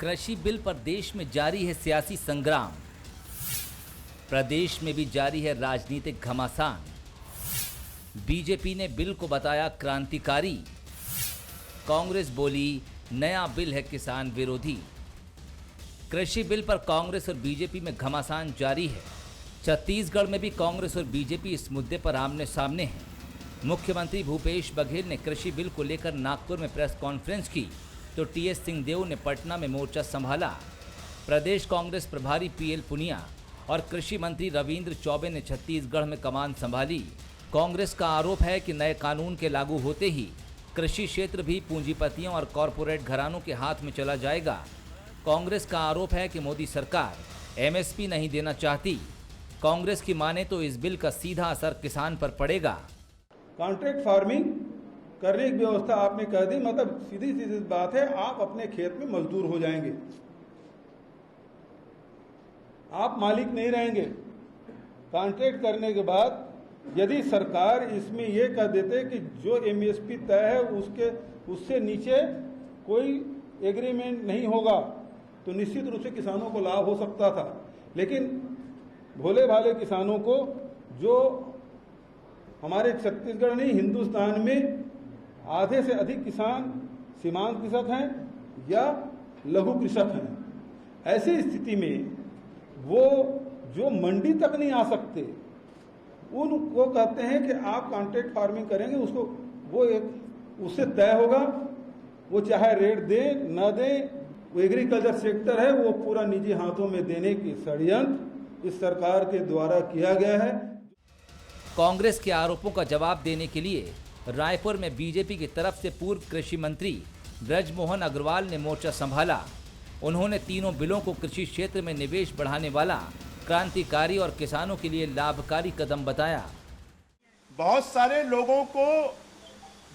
कृषि बिल पर देश में जारी है सियासी संग्राम। प्रदेश में भी जारी है राजनीतिक घमासान। बीजेपी ने बिल को बताया क्रांतिकारी। कांग्रेस बोली नया बिल है किसान विरोधी। कृषि बिल पर कांग्रेस और बीजेपी में घमासान जारी है। छत्तीसगढ़ में भी कांग्रेस और बीजेपी इस मुद्दे पर आमने सामने हैं। मुख्यमंत्री भूपेश बघेल ने कृषि बिल को लेकर नागपुर में प्रेस कॉन्फ्रेंस की तो टीएस सिंहदेव ने पटना में मोर्चा संभाला। प्रदेश कांग्रेस प्रभारी पीएल पुनिया और कृषि मंत्री रविंद्र चौबे ने छत्तीसगढ़ में कमान संभाली। कांग्रेस का आरोप है कि नए कानून के लागू होते ही कृषि क्षेत्र भी पूंजीपतियों और कॉरपोरेट घरानों के हाथ में चला जाएगा। कांग्रेस का आरोप है कि मोदी सरकार एमएसपी नहीं देना चाहती। कांग्रेस की माने तो इस बिल का सीधा असर किसान पर पड़ेगा। कॉन्ट्रैक्ट फार्मिंग करने की व्यवस्था आपने कर दी, मतलब सीधी सीधी बात है, आप अपने खेत में मजदूर हो जाएंगे, आप मालिक नहीं रहेंगे। कॉन्ट्रैक्ट करने के बाद यदि सरकार इसमें यह कह देते कि जो एमएसपी तय है उससे नीचे कोई एग्रीमेंट नहीं होगा तो निश्चित रूप से किसानों को लाभ हो सकता था। लेकिन भोले भाले किसानों को, जो हमारे छत्तीसगढ़ नहीं हिंदुस्तान में आधे से अधिक किसान सीमांत कृषक हैं या लघु कृषक हैं, ऐसी स्थिति में वो जो मंडी तक नहीं आ सकते उनको कहते हैं कि आप कॉन्ट्रैक्ट फार्मिंग करेंगे, उसको वो एक उससे तय होगा, वो चाहे रेट दें न दें, वो एग्रीकल्चर सेक्टर है वो पूरा निजी हाथों में देने की षड्यंत्र इस सरकार के द्वारा किया गया है। कांग्रेस के आरोपों का जवाब देने के लिए रायपुर में बीजेपी की तरफ से पूर्व कृषि मंत्री ब्रजमोहन अग्रवाल ने मोर्चा संभाला। उन्होंने तीनों बिलों को कृषि क्षेत्र में निवेश बढ़ाने वाला, क्रांतिकारी और किसानों के लिए लाभकारी कदम बताया। बहुत सारे लोगों को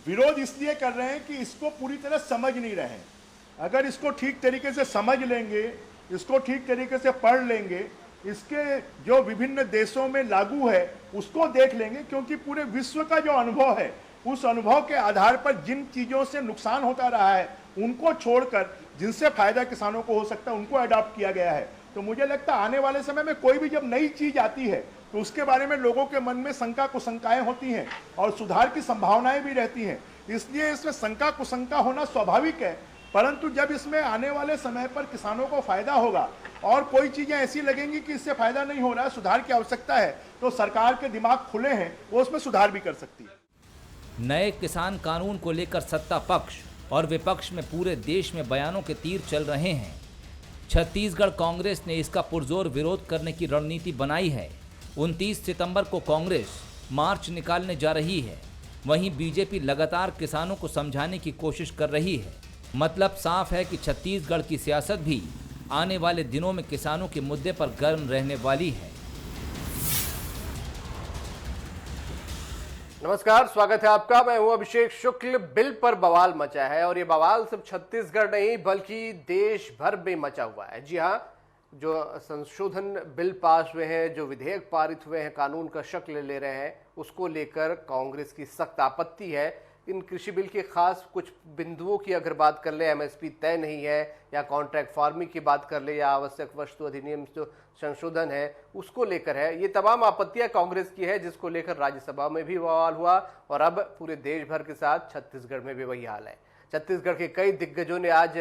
विरोध इसलिए कर रहे हैं कि इसको पूरी तरह समझ नहीं रहे हैं। अगर इसको ठीक तरीके से समझ लेंगे, इसको ठीक तरीके से पढ़ लेंगे, इसके जो विभिन्न देशों में लागू है उसको देख लेंगे, क्योंकि पूरे विश्व का जो अनुभव है उस अनुभव के आधार पर जिन चीज़ों से नुकसान होता रहा है उनको छोड़कर जिनसे फायदा किसानों को हो सकता है उनको अडॉप्ट किया गया है। तो मुझे लगता है आने वाले समय में कोई भी जब नई चीज आती है तो उसके बारे में लोगों के मन में शंका कुशंकाएं होती हैं और सुधार की संभावनाएं भी रहती हैं। इसलिए इसमें शंका कुशंका होना स्वाभाविक है, परंतु जब इसमें आने वाले समय पर किसानों को फायदा होगा और कोई चीजें ऐसी लगेंगी कि इससे फायदा नहीं हो रहा है, सुधार की आवश्यकता है, तो सरकार के दिमाग खुले हैं, वो उसमें सुधार भी कर सकती है। नए किसान कानून को लेकर सत्ता पक्ष और विपक्ष में पूरे देश में बयानों के तीर चल रहे हैं। छत्तीसगढ़ कांग्रेस ने इसका पुरजोर विरोध करने की रणनीति बनाई है। 29 सितंबर को कांग्रेस मार्च निकालने जा रही है। वहीं बीजेपी लगातार किसानों को समझाने की कोशिश कर रही है। मतलब साफ है कि छत्तीसगढ़ की सियासत भी आने वाले दिनों में किसानों के मुद्दे पर गर्म रहने वाली है। नमस्कार, स्वागत है आपका। मैं हूं अभिषेक शुक्ल। बिल पर बवाल मचा है और ये बवाल सिर्फ छत्तीसगढ़ नहीं बल्कि देश भर में मचा हुआ है। जी हां, जो संशोधन बिल पास हुए हैं, जो विधेयक पारित हुए हैं, कानून का शक्ल ले रहे हैं, उसको लेकर कांग्रेस की सख्त आपत्ति है। इन कृषि बिल के खास कुछ बिंदुओं की अगर बात कर ले, एमएसपी तय नहीं है, या कॉन्ट्रैक्ट फार्मिंग की बात कर ले, या आवश्यक वस्तु अधिनियम जो संशोधन है उसको लेकर है, ये तमाम आपत्तियां कांग्रेस की है, जिसको लेकर राज्यसभा में भी बवाल हुआ और अब पूरे देश भर के साथ छत्तीसगढ़ में भी वही हाल है। छत्तीसगढ़ के कई दिग्गजों ने आज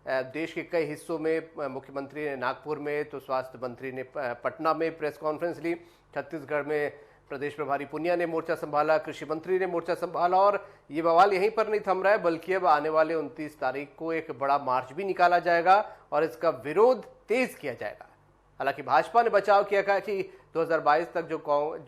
देश के कई हिस्सों में, मुख्यमंत्री ने नागपुर में तो स्वास्थ्य मंत्री ने पटना में प्रेस कॉन्फ्रेंस ली। छत्तीसगढ़ में प्रदेश प्रभारी पुनिया ने मोर्चा संभाला, कृषि मंत्री ने मोर्चा संभाला और ये बवाल यहीं पर नहीं थम रहा है, बल्कि अब आने वाले 29 तारीख को एक बड़ा मार्च भी निकाला जाएगा और इसका विरोध तेज किया जाएगा। हालांकि भाजपा ने बचाव किया कहा कि 2022 तक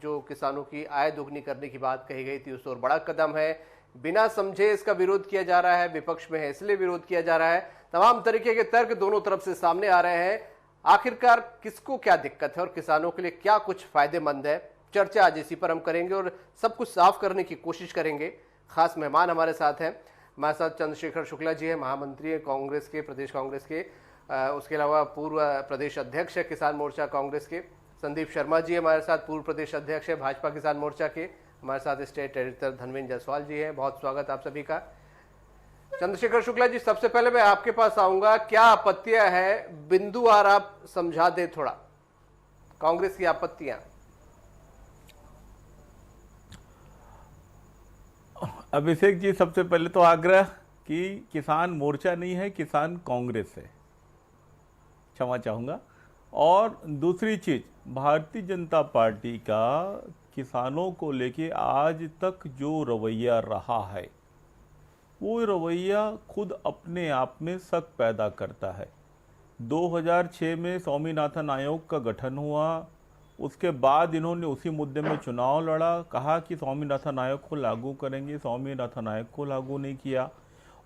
जो किसानों की आय दोगुनी करने की बात कही गई थी, उस और बड़ा कदम है। बिना समझे इसका विरोध किया जा रहा है, विपक्ष में है इसलिए विरोध किया जा रहा है। तमाम तरीके के तर्क दोनों तरफ से सामने आ रहे हैं। आखिरकार किसको क्या दिक्कत है और किसानों के लिए क्या कुछ फायदेमंद है, चर्चा आज इसी पर हम करेंगे और सब कुछ साफ करने की कोशिश करेंगे। खास मेहमान हमारे साथ हैं। हमारे साथ चंद्रशेखर शुक्ला जी हैं, महामंत्री हैं कांग्रेस के, प्रदेश कांग्रेस के। उसके अलावा पूर्व प्रदेश अध्यक्ष है किसान मोर्चा कांग्रेस के। संदीप शर्मा जी हमारे साथ, पूर्व प्रदेश अध्यक्ष है भाजपा किसान मोर्चा के। हमारे साथ स्टेट एडिटर धनविंद जायसवाल जी हैं। बहुत स्वागत आप सभी का। चंद्रशेखर शुक्ला जी, सबसे पहले मैं आपके पास आऊंगा, क्या आपत्तियां हैं, बिंदुवार आप समझा दे थोड़ा कांग्रेस की आपत्तियां। अभिषेक जी, सबसे पहले तो आग्रह कि किसान मोर्चा नहीं है, किसान कांग्रेस है, क्षमा चाहूँगा। और दूसरी चीज़, भारतीय जनता पार्टी का किसानों को लेके आज तक जो रवैया रहा है, वो रवैया खुद अपने आप में शक पैदा करता है। 2006 में स्वामीनाथन आयोग का गठन हुआ, उसके बाद इन्होंने उसी मुद्दे में चुनाव लड़ा, कहा कि स्वामीनाथन आयोग को लागू करेंगे, स्वामीनाथन आयोग को लागू नहीं किया,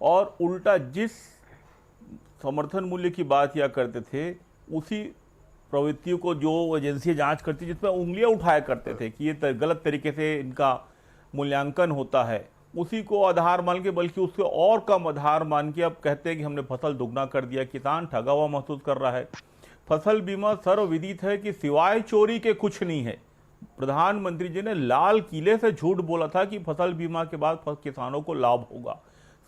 और उल्टा जिस समर्थन मूल्य की बात किया करते थे उसी प्रवृत्तियों को जो एजेंसी जांच करती, जिसमें उंगलियां उठाया करते थे कि ये गलत तरीके से इनका मूल्यांकन होता है, उसी को आधार मान के, बल्कि उससे और कम आधार मान के अब कहते हैं कि हमने फसल दुगना कर दिया। किसान ठगा हुआ महसूस कर रहा है। फसल बीमा सर्वविदित है कि सिवाय चोरी के कुछ नहीं है। प्रधानमंत्री जी ने लाल किले से झूठ बोला था कि फसल बीमा के बाद किसानों को लाभ होगा।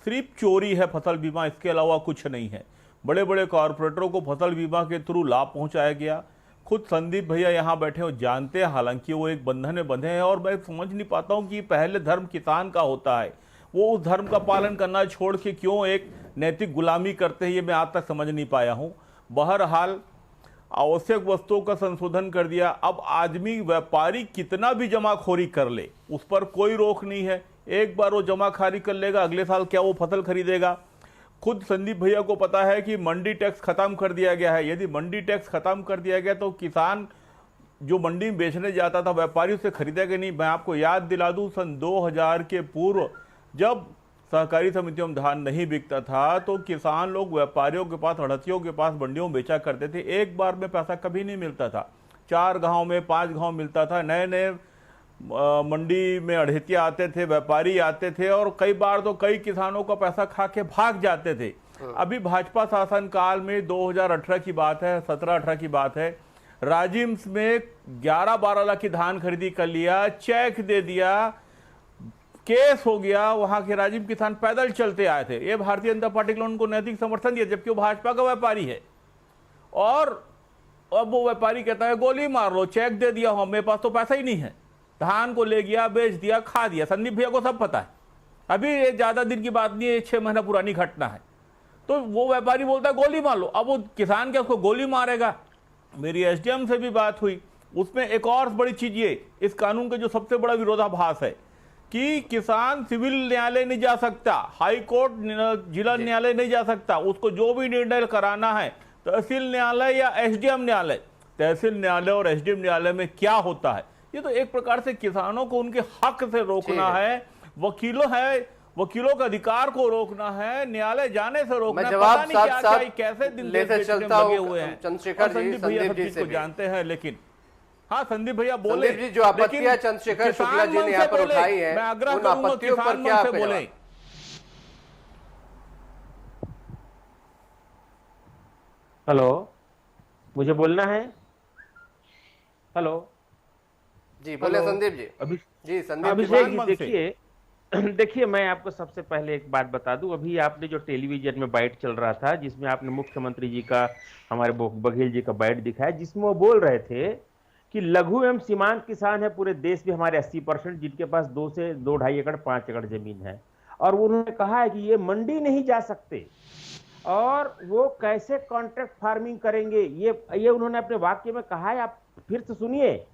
सिर्फ चोरी है फसल बीमा, इसके अलावा कुछ नहीं है। बड़े बड़े कॉरपोरेटरों को फसल बीमा के थ्रू लाभ पहुंचाया गया। खुद संदीप भैया यहाँ बैठे हो जानते हैं, हालांकि वो एक बंधन में बंधे हैं, और मैं समझ नहीं पाता हूँ कि पहले धर्म किसान का होता है, वो उस धर्म का पालन करना छोड़ के क्यों एक नैतिक गुलामी करते हैं, ये मैं आज तक समझ नहीं पाया हूँ। बहरहाल आवश्यक वस्तुओं का संशोधन कर दिया। अब आदमी व्यापारी कितना भी जमाखोरी कर ले, उस पर कोई रोक नहीं है। एक बार वो जमाखोरी कर लेगा, अगले साल क्या वो फसल खरीदेगा? खुद संदीप भैया को पता है कि मंडी टैक्स खत्म कर दिया गया है। यदि मंडी टैक्स खत्म कर दिया गया तो किसान जो मंडी में बेचने जाता था, व्यापारी उसे खरीदेगा नहीं। मैं आपको याद दिला दूं, सन 2000 के पूर्व जब सहकारी समितियों में धान नहीं बिकता था तो किसान लोग व्यापारियों के पास, अड़हतियों के पास मंडियों में बेचा करते थे। एक बार में पैसा कभी नहीं मिलता था, 4 गांव में 5 गांव मिलता था। नए नए मंडी में अड़हतिया आते थे, व्यापारी आते थे, और कई बार तो कई किसानों का पैसा खा के भाग जाते थे। अभी भाजपा शासन काल में 2018 की बात है, 17-18 की बात है, राजिम्स में 11-12 लाख की धान खरीदी कर लिया, चेक दे दिया, केस हो गया। वहां के राजिम किसान पैदल चलते आए थे। ये भारतीय जनता पार्टी ने उनको नैतिक समर्थन दिया, जबकि वो भाजपा का व्यापारी है। और अब वो व्यापारी कहता है गोली मार लो, चेक दे दिया, मेरे पास तो पैसा ही नहीं है। धान को ले गया, बेच दिया, खा दिया। संदीप भैया को सब पता है, अभी ये ज्यादा दिन की बात नहीं है, 6 महीना पुरानी घटना है। तो वो व्यापारी बोलता है गोली मार लो, अब वो किसान क्या उसको गोली मारेगा? मेरी एसडीएम से भी बात हुई, उसमें एक और बड़ी चीज ये, इस कानून का जो सबसे बड़ा विरोधाभास है कि किसान सिविल न्यायालय नहीं जा सकता, हाई कोर्ट, जिला न्यायालय नहीं जा सकता, उसको जो भी निर्णय कराना है तहसील न्यायालय या एसडीएम न्यायालय। तहसील न्यायालय और एसडीएम न्यायालय में क्या होता है? ये तो एक प्रकार से किसानों को उनके हक से रोकना है, वकीलों के अधिकार को रोकना है, न्यायालय जाने से रोकना है। पता नहीं क्या क्या कैसे दिन लगे हुए हैं। चंद्रशेखर जी, संदीप जी से जानते हैं, लेकिन हाँ संदीप भैया बोले, संदीप जी जो आपत्तियां चंद्रशेखर शुक्ला जी ने यहाँ पर उठाई है, मैं आग्रह उन करूंगा आपत्तियों पर क्या किसान बोले। हेलो, मुझे बोलना है। हेलो जी, बोले संदीप जी। जी संदीप अभिषेक जी, देखिए मैं आपको सबसे पहले एक बात बता दूं। अभी आपने जो टेलीविजन में बाइट चल रहा था, जिसमें आपने मुख्यमंत्री जी का, हमारे बघेल जी का बाइट दिखाया, जिसमें वो बोल रहे थे कि लघु एवं सीमांत किसान है पूरे देश में हमारे 80%, जिनके पास 2 से 2.5 एकड़ 5 एकड़ जमीन है। और उन्होंने कहा है कि ये मंडी नहीं जा सकते, और वो कैसे कॉन्ट्रैक्ट फार्मिंग करेंगे, ये उन्होंने अपने वाक्य में कहा है। आप फिर से सुनिए,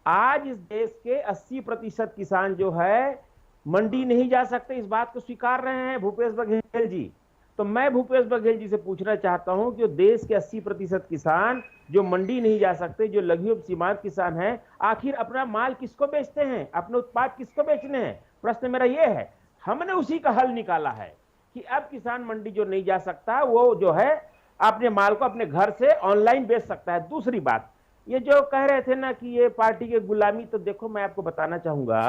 आज इस देश के 80% किसान जो है मंडी नहीं जा सकते, इस बात को स्वीकार रहे हैं भूपेश बघेल जी। तो मैं भूपेश बघेल जी से पूछना चाहता हूं कि देश के 80% किसान जो मंडी नहीं जा सकते, जो लघु एवं सीमांत किसान हैं, आखिर अपना माल किसको बेचते हैं, अपने उत्पाद किसको बेचने हैं? प्रश्न मेरा ये है। हमने उसी का हल निकाला है कि अब किसान मंडी जो नहीं जा सकता, वो जो है अपने माल को अपने घर से ऑनलाइन बेच सकता है। दूसरी बात, ये जो कह रहे थे ना कि ये पार्टी की गुलामी, तो देखो मैं आपको बताना चाहूंगा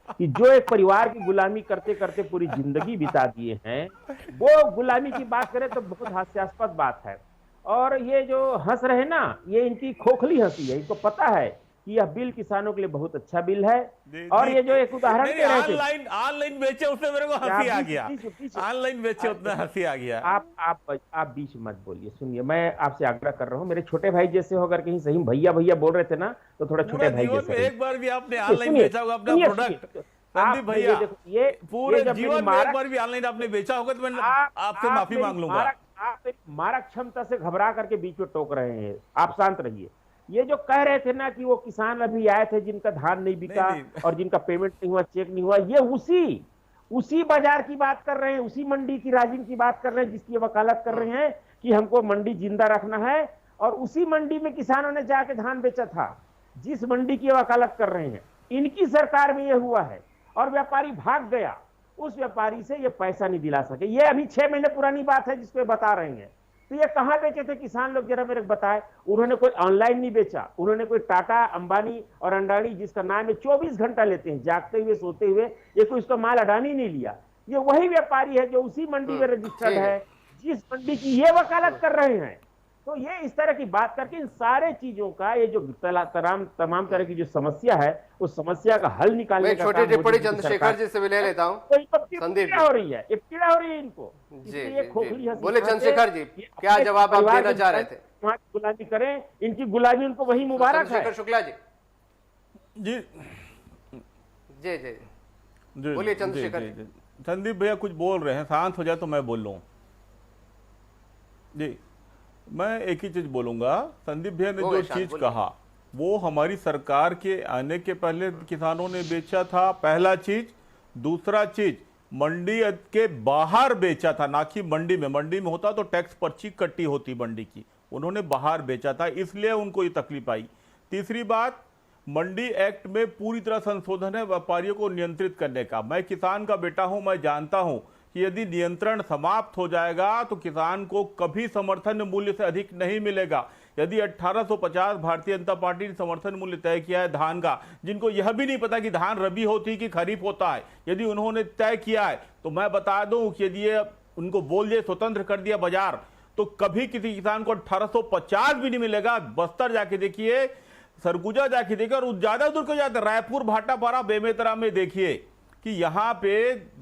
कि जो एक परिवार की गुलामी करते करते पूरी जिंदगी बिता दिए हैं, वो गुलामी की बात करें तो बहुत हास्यास्पद बात है। और ये जो हंस रहे ना, ये इनकी खोखली हंसी है। इनको पता है कि यह बिल किसानों के लिए बहुत अच्छा बिल है। जी, और जी। ये जो एक उदाहरण नहीं, दे रहे थे, ऑनलाइन बेचे उसमें मेरे को हंसी आ गया। बीच- ऑनलाइन बेचे उतना हंसी आ गया। आप बीच मत बोलिए, सुनिए, मैं आपसे आग्रह कर रहा हूँ, मेरे छोटे भाई जैसे हो, अगर कहीं सही भैया भैया बोल रहे थे ना, तो थोड़ा पूरा छोटे भाई जीवन जैसे में रहिए। एक बार भी आपने ऑनलाइन सुनिए, बेचा होगा अपना सुनिए, प्रोडक्ट? सुनिए, संदीप आपने भैया, ये देखो, ये पूरे जब मेरी जीवन में एक मारक- बार भी ऑनलाइन आपने बेचा होगा तो मैं आपसे आप माफी मेरी मांग लूंगा। आप मेरी मारक क्षमता से घबरा करके बीच में टोक रहे हैं, आप शांत रहिए। ये जो कह रहे थे ना कि वो किसान अभी आए थे जिनका धान नहीं बिका नहीं। और जिनका पेमेंट नहीं हुआ, चेक नहीं हुआ, ये उसी बाजार की बात कर रहे हैं, उसी मंडी की राजिम की बात कर रहे हैं जिसकी वकालत कर रहे हैं कि हमको मंडी जिंदा रखना है। और उसी मंडी में किसानों ने जाके धान बेचा था, जिस मंडी की वकालत कर रहे हैं। इनकी सरकार में ये हुआ है और व्यापारी भाग गया, उस व्यापारी से ये पैसा नहीं दिला सके। ये अभी 6 महीने पुरानी बात है जिसको बता रहे हैं। तो ये कहां बेचे थे किसान लोग, जरा मेरे को बताए। उन्होंने कोई ऑनलाइन नहीं बेचा, उन्होंने कोई टाटा, अंबानी और अंडानी जिसका नाम है 24 घंटा लेते हैं, जागते हुए सोते हुए, ये कोई उसका माल अडानी नहीं लिया। ये वही व्यापारी है जो उसी मंडी में रजिस्टर्ड है, जिस मंडी की ये वकालत कर रहे हैं। तो ये इस तरह की बात करके इन सारे चीजों का, ये जो तमाम तरह की जो समस्या है, उस समस्या का हल निकालने मैं का छोटी काम टिप्पणी मोदी जी की चंद्रशेखर सरकार- जी से भी ले लेता हूँ। तो इनको संदीप पीड़ा जी। हो रही है, ये पीड़ा हो रही है इनको। जी, इसलिए जी, ये खोखली जी। हंसी बोले खाते, चंद्रशेखर जी, ये क्या अपने जवाब आप परिवार देना के चाह रहे थे? वहाँ की गुलामी करें, इनकी गुलामी उनको वही मुबारक है। चंद्रशेखर शुक्ला जी, जी जी जी जी, बोलिए जी, चंद्रशेखर जी, जी। जी। संदीप भैया कुछ बोल रहे हैं, शांत हो जाए तो मैं बोल लूँ। जी, मैं एक ही चीज बोलूंगा। संदीप भैया ने हो जो गए, शांत चीज बोलिए। कहा वो हमारी सरकार के आने के पहले किसानों ने बेचा था, पहला चीज। दूसरा चीज, मंडी के बाहर बेचा था, ना कि मंडी में। मंडी में होता तो टैक्स पर्ची कट्टी होती मंडी की, उन्होंने बाहर बेचा था, इसलिए उनको ये तकलीफ आई। तीसरी बात, मंडी एक्ट में पूरी तरह संशोधन है व्यापारियों को नियंत्रित करने का। मैं किसान का बेटा हूं, मैं जानता हूं कि यदि नियंत्रण समाप्त हो जाएगा तो किसान को कभी समर्थन मूल्य से अधिक नहीं मिलेगा। यदि 1850 भारतीय जनता पार्टी ने समर्थन मूल्य तय किया है धान का, जिनको यह भी नहीं पता कि धान रबी होती है कि खरीफ होता है, यदि उन्होंने तय किया है, तो मैं बता दूं कि यदि ये उनको बोल दिए स्वतंत्र कर दिया बाजार, तो कभी किसी किसान को 1850 भी नहीं मिलेगा। बस्तर जाके देखिए, सरगुजा जाके देखिए, और ज्यादा दूर को जाते रायपुर, भाटापारा, बेमेतरा में देखिए कि यहाँ पे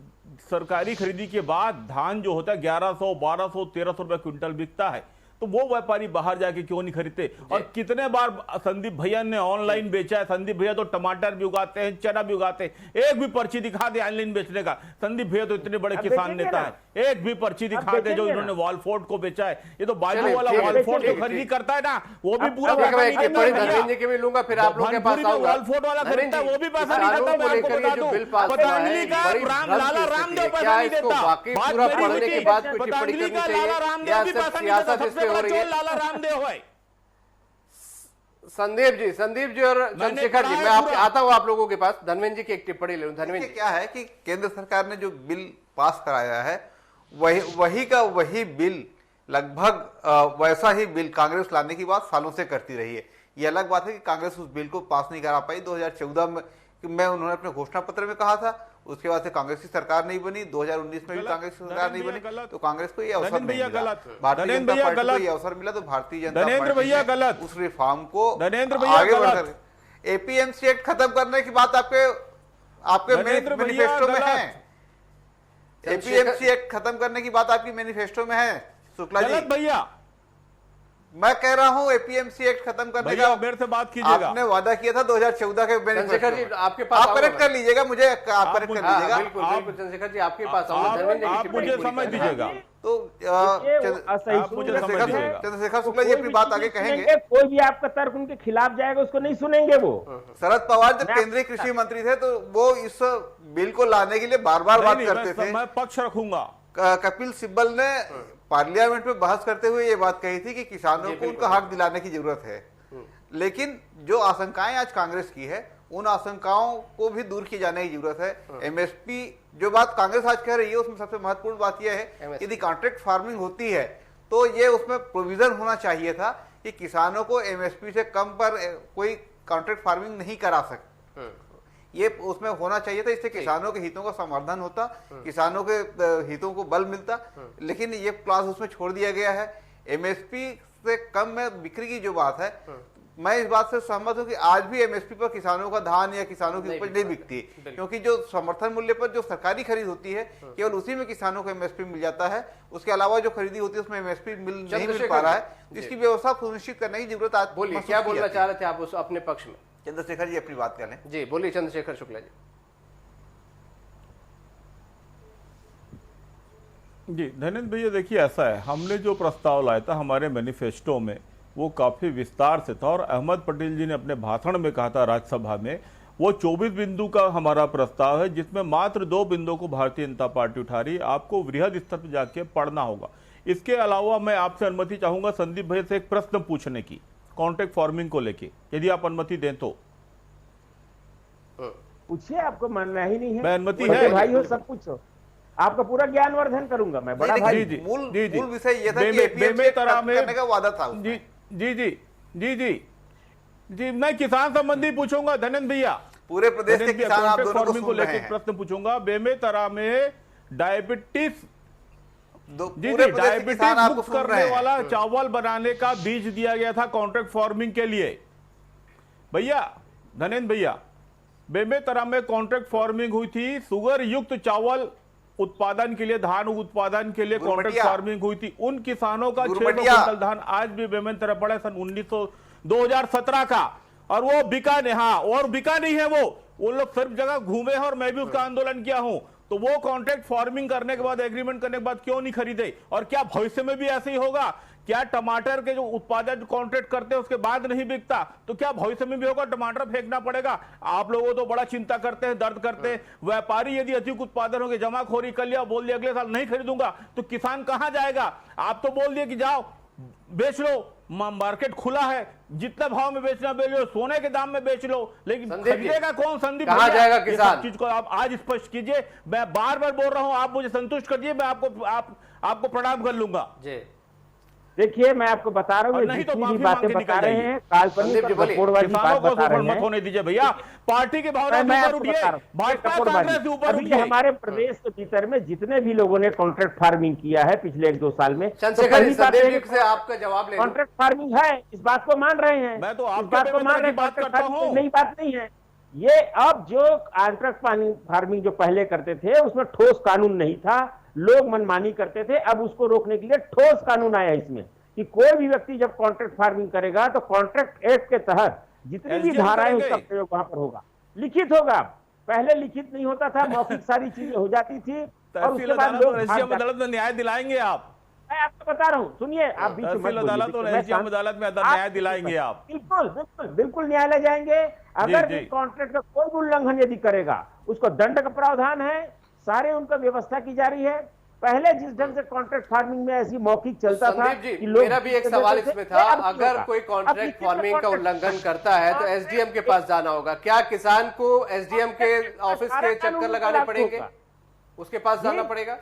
सरकारी खरीदी के बाद धान जो होता है 1100, 1200, 1300 रुपए क्विंटल बिकता है। तो वो व्यापारी बाहर जाके क्यों नहीं खरीदते? और कितने बार संदीप भैया ने ऑनलाइन बेचा है। संदीप भैया तो टमाटर भी उगाते हैं, चना भी उगाते हैं, एक भी पर्ची दिखा दे ऑनलाइन बेचने का। संदीप भैया तो इतने बड़े किसान नेता है, एक भी पर्ची दिखा दे जो इन्होंने वॉलफोर्ट को बेचा है। ये तो बाजू वाला वॉलफोर्ट जो खरीदी करता है ना, वो भी पूरा धर्मेंद्र जी के भी लूंगा, फिर आप लोगों के पास आऊंगा। वॉलफोर्ट वाला खरीदता है, वो भी पैसा नहीं देता। मैं आपको बता दूं, पतंजलि का लाला रामदेव पैसा नहीं देता। पूरा पढ़ने के बाद कुछ टिप्पणी पतंजलि करनी का लाला चाहिए रामदेव भी या पैसा सिर्फ नहीं देता। सियासत सबसे इसमें हो बड़ा रही है? चोर लाला रामदेव है। संदीप जी और चंद्रशेखर जी, मैं आपके आता हूं आप लोगों के पास। धनवेंद्र जी की एक टिप्पणी ले लूं। धनवेंद्र जी, क्या है कि केंद्र सरकार ने जो बिल पास कराया है वही का वही बिल लगभग वैसा ही बिल कांग्रेस लाने की बात सालों से करती रही है। ये अलग बात है कि कांग्रेस उस बिल को पास नहीं करा पाई। 2014 में उन्होंने अपने घोषणा पत्र में कहा था, उसके बाद से कांग्रेस की सरकार नहीं बनी। 2019 में भी कांग्रेस की सरकार नहीं बनी, तो कांग्रेस को ये अवसर नहीं मिला। भारतीय जनता पार्टी को ये अवसर मिला, तो भारतीय जनता पार्टी उस रिफॉर्म को आगे बढ़कर एपीएमसी एक्ट खत्म करने की बात आपके मैनिफेस्टो में है। एपीएमसी एक्ट खत्म करने की बात आपकी मैनिफेस्टो में है शुक्ला जी। भैया मैं कह रहा हूं एपीएमसी एक्ट खत्म करने का मेरे से बात कीजिएगा। आपने वादा किया था 2014 के चंद्रशेखर जी आपके पास आप करेक्ट कर लीजिएगा, मुझे आप करेक्ट कर लीजिएगा। बिल्कुल चंद्रशेखर जी आपके पास आप मुझे समझ दीजिएगा। तो चंद्रशेखर शुक्ला जी अपनी बात आगे कहेंगे। कोई भी आपका तर्क उनके खिलाफ जाएगा उसको नहीं सुनेंगे वो। शरद पवार जब केंद्रीय कृषि मंत्री थे तो वो इस बिल को लाने के लिए बार बार बात करते थे। मैं पक्ष रखूंगा। कपिल सिब्बल ने पार्लियामेंट में बहस करते हुए ये बात कही थी कि किसानों को उनका हक दिलाने की जरूरत है। लेकिन जो आशंकाएं आज कांग्रेस की है, उन आशंकाओं को भी दूर किए जाने की जरूरत है। एमएसपी जो बात कांग्रेस आज कह रही है, उसमें सबसे महत्वपूर्ण बात यह है, यदि कॉन्ट्रैक्ट फार्मिंग होती है तो ये उसमें प्रोविजन होना चाहिए था कि किसानों को एमएसपी से कम पर कोई कॉन्ट्रैक्ट फार्मिंग नहीं करा सकते। ये उसमें होना चाहिए था, इससे किसानों के हितों का संवर्धन होता, किसानों के हितों को बल मिलता। लेकिन ये क्लास उसमें छोड़ दिया गया है। एमएसपी से कम में बिक्री की जो बात है, मैं इस बात से सहमत हूं कि आज भी एमएसपी पर किसानों का धान या किसानों की उपज नहीं बिकती, क्योंकि जो समर्थन मूल्य पर जो सरकारी खरीद होती है केवल उसी में किसानों को एमएसपी मिल जाता है। उसके अलावा जो खरीदी होती है उसमें एमएसपी नहीं मिल पा रहा है। इसकी व्यवस्था सुनिश्चित करने की जरूरत आज बोलिए, क्या बोलना चाह रहे थे आप उस अपने पक्ष में? चंद्रशेखर जी अपनी बात करें। जी बोलिए चंद्रशेखर शुक्ला जी। जी धनेन्द्र भैया, देखिए ऐसा है, हमने जो प्रस्ताव लाया था हमारे मैनिफेस्टो में वो काफ़ी विस्तार से था और अहमद पटेल जी ने अपने भाषण में कहा था राज्यसभा में, वो 24 बिंदु का हमारा प्रस्ताव है जिसमें मात्र 2 बिंदुओं को भारतीय जनता पार्टी उठा रही है। आपको वृहद स्तर पर जाके पढ़ना होगा। इसके अलावा मैं आपसे अनुमति चाहूंगा संदीप भैया से एक प्रश्न पूछने की कॉन्ट्रैक्ट फार्मिंग को लेके, यदि आप अनुमति दें तो। पूछिए, आपको मानना ही नहीं है? मैं अनुमति बड़े है भाई हो, सब पूछो, आपका पूरा ज्ञानवर्धन करूंगा मैं, बड़ा भाई। मूल विषय ये था कि एपीएमसी करने का वादा था। जी जी जी जी जी जी मैं किसान संबंधी पूछूंगा धनेन्द्र भैया। पूरे प्रदेश के किसान आप दोनों को सुन रहे हैं। प्रश्न पूछूंगा। बेमेतरा में डायबिटीज पूरे प्रदेश के किसान आपको मुक्त करने वाला चावल बनाने का बीज दिया गया था कॉन्ट्रैक्ट फार्मिंग के लिए। भैया धनेन्द्र भैया, बेमेतरा में कॉन्ट्रैक्ट फार्मिंग हुई थी, शुगर युक्त चावल उत्पादन के लिए, धान उत्पादन के लिए कॉन्ट्रैक्ट फार्मिंग हुई थी। उन किसानों का 600 क्विंटल धान आज भी बेमेतरा पड़ा है सन 2017 का, और वो बिका नहीं। हाँ, और बिका नहीं है वो लोग सिर्फ जगह घूमे हैं और मैं भी उसका आंदोलन किया हूं। तो वो कॉन्ट्रैक्ट फार्मिंग करने के बाद, एग्रीमेंट करने के बाद क्यों नहीं खरीदे? और क्या भविष्य में भी ऐसे ही होगा? क्या टमाटर के जो उत्पादन कॉन्ट्रैक्ट करते हैं उसके बाद नहीं बिकता तो क्या भविष्य में भी होगा? टमाटर फेंकना पड़ेगा। आप लोगों तो बड़ा चिंता करते हैं, दर्द करते हैं। व्यापारी यदि अधिक उत्पादन हो गए, जमाखोरी कर लिया, बोल दिया अगले साल नहीं खरीदूंगा, तो किसान कहां जाएगा? आप तो बोल दिए कि जाओ बेच लो, मार्केट खुला है, जितना भाव में बेचना बेच लो, सोने के दाम में बेच लो, लेकिन खरीदेगा कौन? संदीप, कहां जाएगा किसान? चीज को आप आज स्पष्ट कीजिए। मैं बार बार बोल रहा हूं, आप मुझे संतुष्ट करिए, मैं आपको प्रणाम कर लूंगा। जी देखिए, मैं आपको बता रहा हूँ, नहीं तो जितनी भी बातें बता रहे हैं काल्पनिक और गठबोड़वादी बात बता रहे हैं। होने दीजिए भैया, पार्टी के भावना ऊपर उठिए, भाजपा कांग्रेस से ऊपर अभी उठिए। हमारे प्रदेश के भीतर में जितने भी लोगों ने कॉन्ट्रैक्ट फार्मिंग किया है पिछले 1-2 साल में, चंद्रशेखर से आपका जवाब ले, कॉन्ट्रैक्ट फार्मिंग है, इस बात को मान रहे हैं। मैं तो इस बात को मान रहे हैं, बात करता हूं। नई बात नहीं है ये। अब जो कॉन्ट्रैक्ट फार्मिंग जो पहले करते थे उसमें ठोस कानून नहीं था, लोग मनमानी करते थे। अब उसको रोकने के लिए ठोस कानून आया इसमें कि कोई भी व्यक्ति जब कॉन्ट्रैक्ट फार्मिंग करेगा तो कॉन्ट्रैक्ट एक्ट के तहत जितनी भी धाराएं उसका प्रयोग वहां पर होगा, लिखित होगा। पहले लिखित नहीं होता था, मौखिक सारी चीजें हो जाती थी और उसके बाद लोग अदालत में न्याय दिलाएंगे आप। मैं आपको बता रहा हूं, सुनिए, आप बीच में अदालत में न्याय दिलाएंगे आप। बिल्कुल बिल्कुल बिल्कुल न्यायालय जाएंगे। अगर कॉन्ट्रैक्ट का कोई भी उल्लंघन यदि करेगा उसको दंड का प्रावधान है, सारे उनका व्यवस्था की जा रही है। पहले जिस ढंग से कॉन्ट्रैक्ट फार्मिंग में ऐसी मौखिक चलता था कि लोग, मेरा भी एक सवाल इसमें था, अगर कोई कॉन्ट्रैक्ट फार्मिंग का उल्लंघन करता है तो एसडीएम के पास जाना होगा। क्या किसान को एसडीएम के ऑफिस के चक्कर लगाने पड़ेंगे? उसके पास जाना पड़ेगा?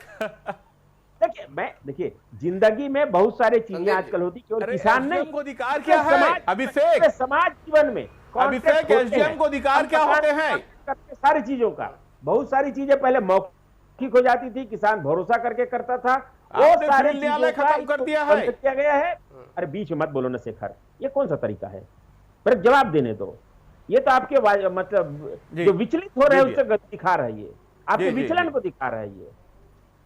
देखिए जिंदगी में बहुत सारी चीजें आजकल होती, केवल किसान नहीं को अधिकार क्या है? अभिषेक, समाज जीवन में अभिषेक, एसडीएम को अधिकार क्या होते हैं? सारी चीजों का, बहुत सारी चीजें पहले मौखिक हो जाती थी, किसान भरोसा करके करता था, वो सारे न्यायालय खत्म कर दिया है, किया गया है। अरे बीच में मत बोलो ना शेखर, ये कौन सा तरीका है? मेरे जवाब देने दो। ये तो आपके मतलब जो विचलित हो रहे हैं उससे दिखा रहा है, ये आपके विचलन को दिखा रहा है। ये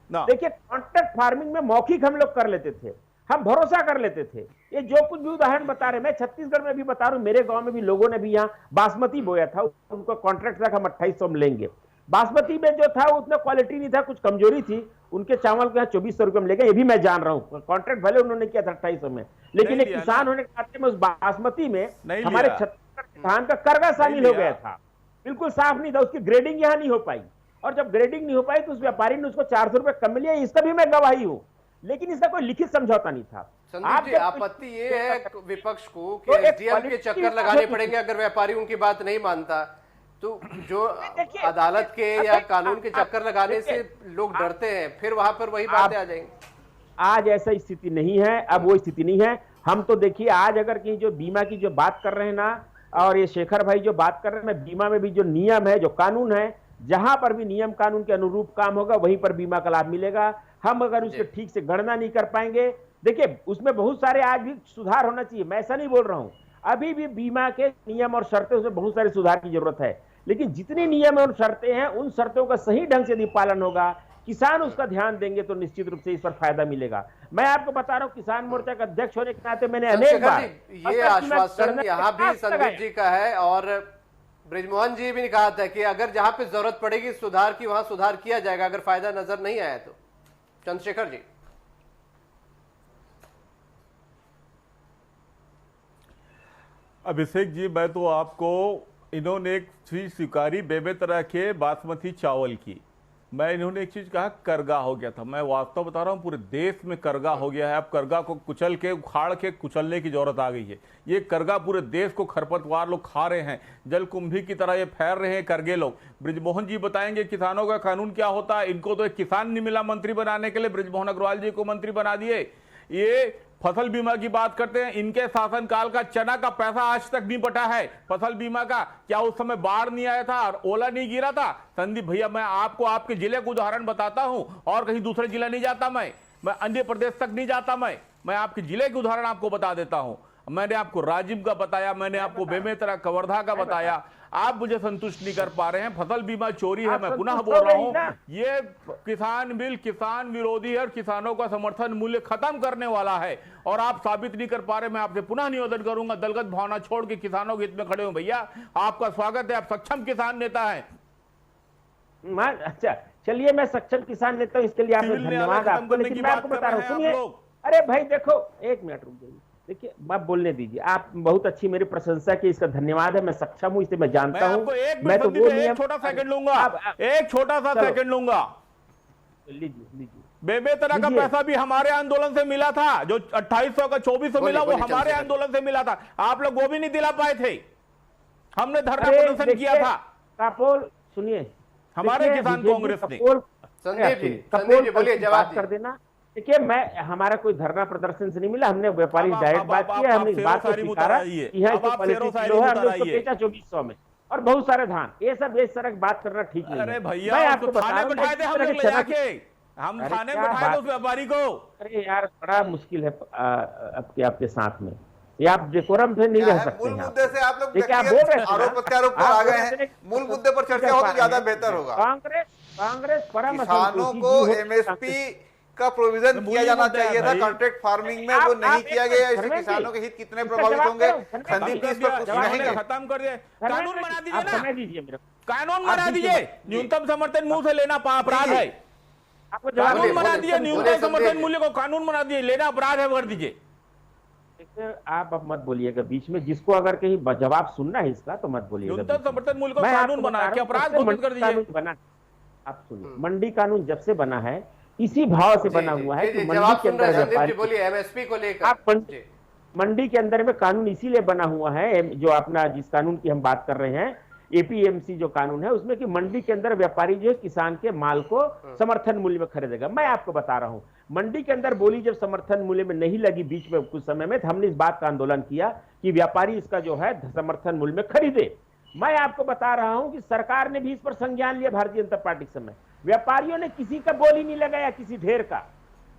देखिए, कॉन्ट्रैक्ट फार्मिंग में मौखिक हम लोग कर लेते थे, हम भरोसा कर लेते थे। ये जो कुछ भी उदाहरण बता रहे, मैं छत्तीसगढ़ में भी बता रहा हूं, मेरे गांव में भी लोगों ने भी यहाँ बासमती बोया था, उनको कॉन्ट्रैक्ट था हम 2800 में लेंगे। बासमती में जो था उतना क्वालिटी नहीं था, कुछ कमजोरी थी, उनके चावल को यहाँ 2400 रुपये में ले गए। ये भी मैं जान रहा हूँ, कॉन्ट्रैक्ट भले उन्होंने किया था 2800 में, लेकिन एक किसान होने के नाते में उस बासमती में हमारे छत्तीसगढ़ धान का करगा शामिल हो गया था, बिल्कुल साफ नहीं था, उसकी ग्रेडिंग यहाँ नहीं हो पाई। और जब ग्रेडिंग नहीं हो पाई तो उस व्यापारी ने उसको 400 रुपये कम लिया, इसका भी मैं गवाही हूँ, लेकिन इसका कोई लिखित समझौता नहीं था। आपत्ति ये है विपक्ष को कि एसडीएम के चक्कर लगाने पड़ेंगे अगर व्यापारी उनकी बात नहीं मानता, तो जो अदालत के या कानून के चक्कर लगाने से लोग डरते हैं, फिर वहां पर वही बातें आ जाएंगी। आज ऐसा स्थिति नहीं है, अब वो स्थिति नहीं है। हम तो देखिए आज अगर कहीं जो बीमा की जो बात कर रहे हैं ना, और ये शेखर भाई जो बात कर रहे हैं, मैं बीमा में भी जो नियम है, जो कानून है, जहां पर भी नियम कानून के अनुरूप काम होगा वहीं पर बीमा का लाभ मिलेगा। हम अगर उसके ठीक से गणना नहीं कर पाएंगे, देखिए उसमें बहुत सारे आज भी सुधार होना चाहिए, मैं ऐसा नहीं बोल रहा हूं। अभी भी बीमा के नियम और शर्तें, उसमें बहुत सारे सुधार की जरूरत है, लेकिन जितनी नियम और शर्तें हैं उन शर्तों का सही ढंग से यदि पालन होगा, किसान उसका ध्यान देंगे तो निश्चित रूप से इस पर फायदा मिलेगा। मैं आपको बता रहा हूं, किसान मोर्चा का अध्यक्ष होने के नाते मैंने अनेक चंद्रशेखर बार जी, ये आश्वासन यहाँ भी संदीप जी का है और ब्रिजमोहन जी भी ने कहा था कि अगर जहां पे जरूरत पड़ेगी सुधार की, वहां सुधार किया जाएगा अगर फायदा नजर नहीं आया तो। चंद्रशेखर जी, अभिषेक जी, मैं तो आपको, इन्होंने एक चीज स्वीकारी बेबेतरा के बासमती चावल की, मैं इन्होंने एक चीज कहा करगा हो गया था। मैं वास्तव बता रहा हूं पूरे देश में करगा हो गया है। अब करगा को कुचल के, उखाड़ के कुचलने की जरूरत आ गई है। ये करगा पूरे देश को खरपतवार लोग खा रहे हैं, जलकुंभी की तरह ये फैल रहे हैं करगे लोग। ब्रिजमोहन जी बताएंगे किसानों का कानून क्या होता है। इनको तो एक किसान नहीं मिला मंत्री बनाने के लिए, ब्रिजमोहन अग्रवाल जी को मंत्री बना दिए। ये फसल बीमा की बात करते हैं, इनके शासनकाल का चना का पैसा आज तक नहीं बटा है। फसल बीमा का क्या उस समय बाढ़ नहीं आया था और ओला नहीं गिरा था? संदीप भैया, मैं आपको आपके जिले का उदाहरण बताता हूं, और कहीं दूसरे जिला नहीं जाता, मैं अन्य प्रदेश तक नहीं जाता, मैं आपके जिले के उदाहरण आपको बता देता हूं। मैंने आपको राजिम का बताया, मैंने आपको बेमेतरा कवर्धा का बताया, आप मुझे संतुष्ट नहीं कर पा रहे हैं। फसल बीमा चोरी है, मैं पुनः बोल रहा हूं, ये किसान बिल किसान विरोधी है और किसानों का समर्थन मूल्य खत्म करने वाला है, और आप साबित नहीं कर पा रहे। मैं आपसे पुनः निवेदन करूंगा, दलगत भावना छोड़ के किसानों के हित में खड़े हो। भैया आपका स्वागत है, आप सक्षम किसान नेता है। अच्छा चलिए, मैं सक्षम किसान नेता हूं, इसके लिए आपको धन्यवाद आपको। लेकिन मैं आपको बता रहा हूं, सुनिए, अरे भाई देखो, एक मिनट रुक जाइए, देखिए आप बोलने दीजिए। आप बहुत अच्छी मेरी प्रशंसा की, इसका धन्यवाद है। मैं सक्षम हूं, इसे मैं जानता हूं। मैं तो वो नियम, छोटा सेकंड लूंगा, एक छोटा सा सेकंड लूंगा। लीजिए। बेमेतरा का पैसा भी हमारे आंदोलन से मिला था, जो 2800 का 2400 मिला, वो हमारे आंदोलन से मिला था। आप लोग वो भी नहीं दिला पाए थे, हमने धरना प्रदर्शन किया था। कपोल सुनिए, हमारे किसान कांग्रेस ने। संदीप जी बोलिए, जवाब कर देना। देखिए, मैं, हमारा कोई धरना प्रदर्शन से नहीं मिला, हमने व्यापारी डायरेक्ट बात की है, हमने इस बात को स्वीकारा कि यह जो पॉलिसी किलो है हमने उसको बेचा 2400 में, और बहुत सारे धान, ये सब इस तरह की बात करना ठीक नहीं है। अरे भैया, मैं आपको बता रहा हूं, हम थाने बैठाए थे उस व्यापारी को। अरे यार, बड़ा मुश्किल है आपके साथ में, ये आप डेकोरम से नहीं रह सकते। मूल मुद्दे से आप लोग आरोप प्रत्यारोप पर आ गए हैं, मूल मुद्दे पर चर्चा हो तो ज्यादा बेहतर होगा। कांग्रेस परम किसानों को एमएसपी का प्रोविजन किया जाना चाहिए था कॉन्ट्रैक्ट फार्मिंग में, वो नहीं किया गया। इससे किसानों के हित कितने प्रभावित होंगे? संदीप जी इस पर कुछ कहेंगे? खत्म कर दिए, कानून बना दीजिए ना, समय दीजिए मेरे को, कानून बना दीजिए। न्यूनतम समर्थन मूल्य से लेना अपराध है, कानून बना दिए। न्यूनतम समर्थन मूल्य को कानून बना दिए, लेना अपराध है, कर दीजिए। आप अब मत बोलिएगा बीच में, जिसको अगर कहीं जवाब सुनना है इसका तो मत बोलिएगा। न्यूनतम समर्थन मूल्य को कानून बना के अपराध घोषित कर दीजिए। आप सुनिए, मंडी कानून जब से बना है इसी भाव से बना हुआ है कि मंडी के अंदर व्यापारी, बोलिए एमएसपी को लेकर, आप मंडी के अंदर में कानून इसीलिए बना हुआ है, जो अपना जिस कानून की हम बात कर रहे हैं, एपीएमसी जो कानून है, उसमें कि मंडी के अंदर व्यापारी जो है किसान के माल को समर्थन मूल्य में खरीदेगा। मैं आपको बता रहा हूं, मंडी के अंदर बोली जब समर्थन मूल्य में नहीं लगी बीच में कुछ समय में, तो हमने इस बात का आंदोलन किया कि व्यापारी इसका जो है समर्थन मूल्य में खरीदे। मैं आपको बता रहा हूं कि सरकार ने भी इस पर संज्ञान लिया, भारतीय जनता पार्टी के समय व्यापारियों ने किसी का बोली नहीं लगाया, किसी ढेर का।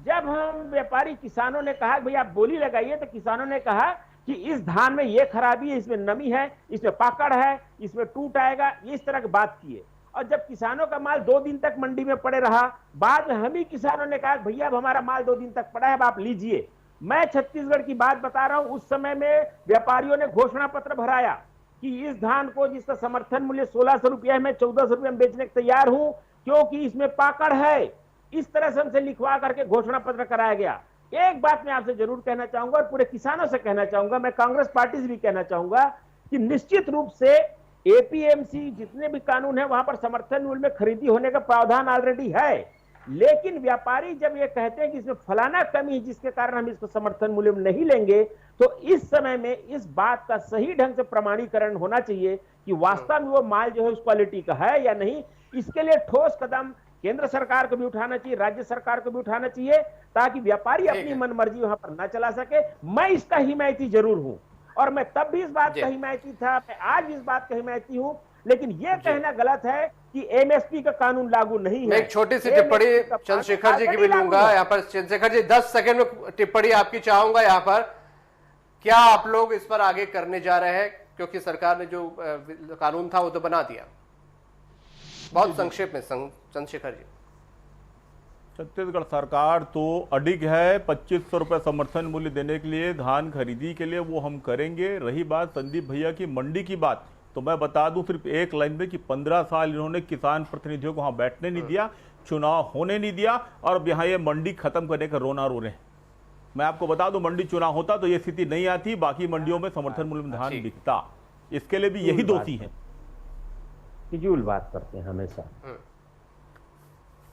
जब हम व्यापारी किसानों ने कहा भाई आप बोली लगाइए, तो किसानों ने कहा कि इस धान में ये खराबी है, इसमें नमी है, इसमें पाकड़ है, इसमें टूट आएगा, इस तरह की बात किए। और जब किसानों का माल 2 दिन तक मंडी में पड़े रहा, बाद में हम ही किसानों ने कहा भैया अब हमारा माल 2 दिन तक पड़ा है, अब आप लीजिए। मैं छत्तीसगढ़ की बात बता रहा हूं, उस समय में व्यापारियों ने घोषणा पत्र भराया कि इस धान को जिसका समर्थन मूल्य 1600 रुपया है, मैं 1400 रुपया में बेचने को तैयार हूं, क्योंकि इसमें पाकड़ है। इस तरह से हमसे लिखवा करके घोषणा पत्र कराया गया। एक बात मैं आपसे जरूर कहना चाहूंगा और पूरे किसानों से कहना चाहूंगा, मैं कांग्रेस पार्टी से भी कहना चाहूंगा कि निश्चित रूप से एपीएमसी जितने भी कानून है वहां पर समर्थन मूल्य में खरीदी होने का प्रावधान ऑलरेडी है, लेकिन व्यापारी जब ये कहते हैं कि इसमें फलाना कमी है जिसके कारण हम इसको समर्थन मूल्य में नहीं लेंगे, तो इस समय में इस बात का सही ढंग से प्रमाणीकरण होना चाहिए कि वास्तव में वो माल जो है उस क्वालिटी का है या नहीं। इसके लिए ठोस कदम केंद्र सरकार को भी उठाना चाहिए, राज्य सरकार को भी उठाना चाहिए, ताकि व्यापारी अपनी मनमर्जी वहां पर ना चला सके। मैं इसका हिमायती जरूर हूं, और मैं तब भी इस बात का हिमायती था, मैं आज इस बात का हिमायती हूं, लेकिन यह कहना गलत है कि एमएसपी का कानून लागू नहीं है। मैं एक छोटी सी टिप्पणी चंद्रशेखर जी की भी लूंगा यहाँ पर। चंद्रशेखर जी 10 सेकंड में टिप्पणी आपकी चाहूंगा यहाँ पर क्या आप लोग इस पर आगे करने जा रहे हैं, क्योंकि सरकार ने जो कानून था वो तो बना दिया। बहुत संक्षेप में चंद्रशेखर जी। छत्तीसगढ़ सरकार तो अडिग है 2500 रुपये समर्थन मूल्य देने के लिए, धान खरीदी के लिए, वो हम करेंगे। रही बात संदीप भैया की मंडी की बात, तो मैं बता दूं सिर्फ एक लाइन में कि 15 साल इन्होंने किसान प्रतिनिधियों को वहां बैठने नहीं दिया, चुनाव होने नहीं दिया, और अब यहाँ ये मंडी खत्म करने का रोना रो रहे हैं। मैं आपको बता दूं, मंडी चुनाव होता तो ये स्थिति नहीं आती, बाकी मंडियों में समर्थन मूल्य में धान बिकता। इसके लिए भी यही दोषी है, फिजूल बात करते हैं हमेशा।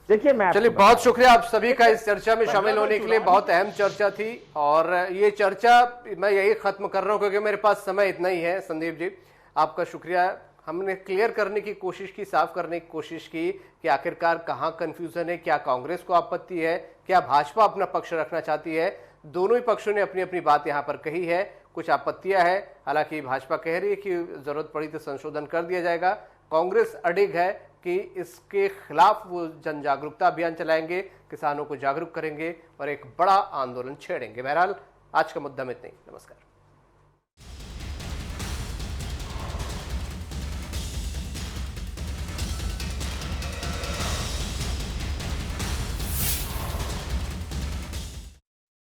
देखिए चलिए, बहुत शुक्रिया आप सभी का इस चर्चा में शामिल होने के लिए। बहुत अहम चर्चा थी और ये चर्चा मैं यही खत्म कर रहा हूं क्योंकि मेरे पास समय इतना ही है। संदीप जी, आपका शुक्रिया। हमने क्लियर करने की कोशिश की, साफ करने की कोशिश की कि आखिरकार कहां कंफ्यूजन है, क्या कांग्रेस को आपत्ति है, क्या भाजपा अपना पक्ष रखना चाहती है। दोनों ही पक्षों ने अपनी अपनी बात यहां पर कही है। कुछ आपत्तियां हैं, हालांकि भाजपा कह रही है कि जरूरत पड़ी तो संशोधन कर दिया जाएगा। कांग्रेस अडिग है कि इसके खिलाफ वो जन जागरूकता अभियान चलाएंगे, किसानों को जागरूक करेंगे और एक बड़ा आंदोलन छेड़ेंगे। बहरहाल आज का मुद्दा में इतना ही। नमस्कार।